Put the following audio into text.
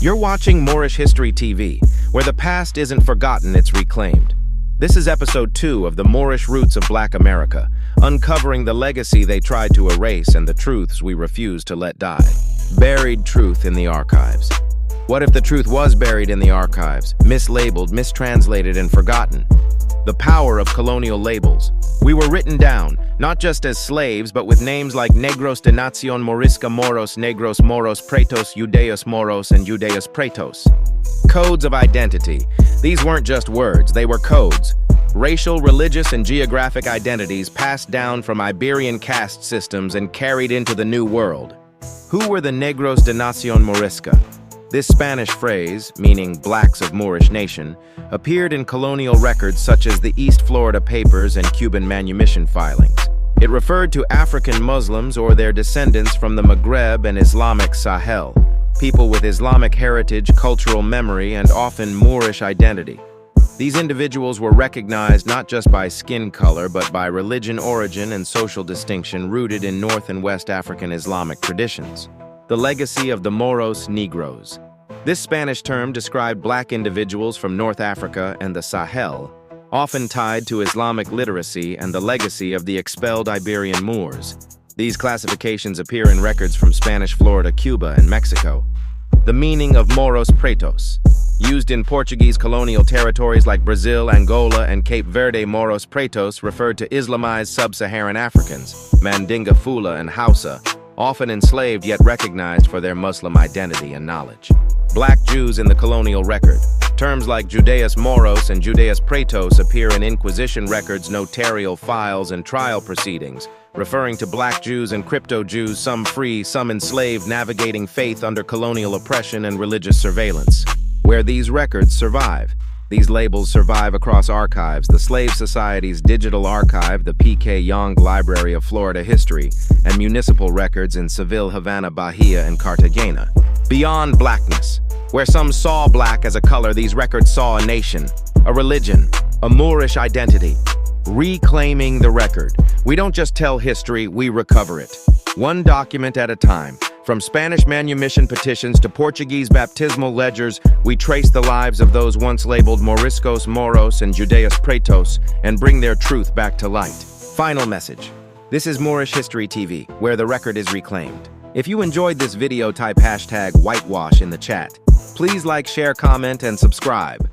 You're watching Moorish History TV, where the past isn't forgotten, it's reclaimed. This is episode 2 of the Moorish Roots of Black America, uncovering the legacy they tried to erase and the truths we refuse to let die. Buried truth in the archives. What if the truth was buried in the archives, mislabeled, mistranslated, and forgotten? The power of colonial labels. We were written down, not just as slaves, but with names like Negros de Nación Morisca Moros, Negros Moros Pretos, Judeos Moros, and Judeos Pretos. Codes of identity. These weren't just words, they were codes. Racial, religious, and geographic identities passed down from Iberian caste systems and carried into the New World. Who were the Negros de Nación Morisca? This Spanish phrase, meaning blacks of Moorish nation, appeared in colonial records such as the East Florida Papers and Cuban manumission filings. It referred to African Muslims or their descendants from the Maghreb and Islamic Sahel, people with Islamic heritage, cultural memory, and often Moorish identity. These individuals were recognized not just by skin color, but by religion, origin, and social distinction rooted in North and West African Islamic traditions. The legacy of the Moros Negros. This Spanish term described black individuals from North Africa and the Sahel, often tied to Islamic literacy and the legacy of the expelled Iberian Moors. These classifications appear in records from Spanish Florida, Cuba, and Mexico. The meaning of Moros Pretos. Used in Portuguese colonial territories like Brazil, Angola, and Cape Verde, Moros Pretos referred to Islamized sub-Saharan Africans, Mandinga Fula and Hausa, often enslaved yet recognized for their Muslim identity and knowledge. Black Jews in the colonial record. Terms like Judeos Moros and Judeos Pretos appear in Inquisition records, notarial files, and trial proceedings, referring to black Jews and crypto-Jews, some free, some enslaved, navigating faith under colonial oppression and religious surveillance. Where these records survive. These labels survive across archives, the Slave Society's digital archive, the P.K. Young Library of Florida History, and municipal records in Seville, Havana, Bahia, and Cartagena. Beyond blackness. Where some saw black as a color, these records saw a nation, a religion, a Moorish identity. Reclaiming the record. We don't just tell history, we recover it. One document at a time. From Spanish manumission petitions to Portuguese baptismal ledgers, we trace the lives of those once labeled Moriscos Moros and Judeos Pretos and bring their truth back to light. Final message. This is Moorish History TV, where the record is reclaimed. If you enjoyed this video, type #whitewash in the chat. Please like, share, comment, and subscribe.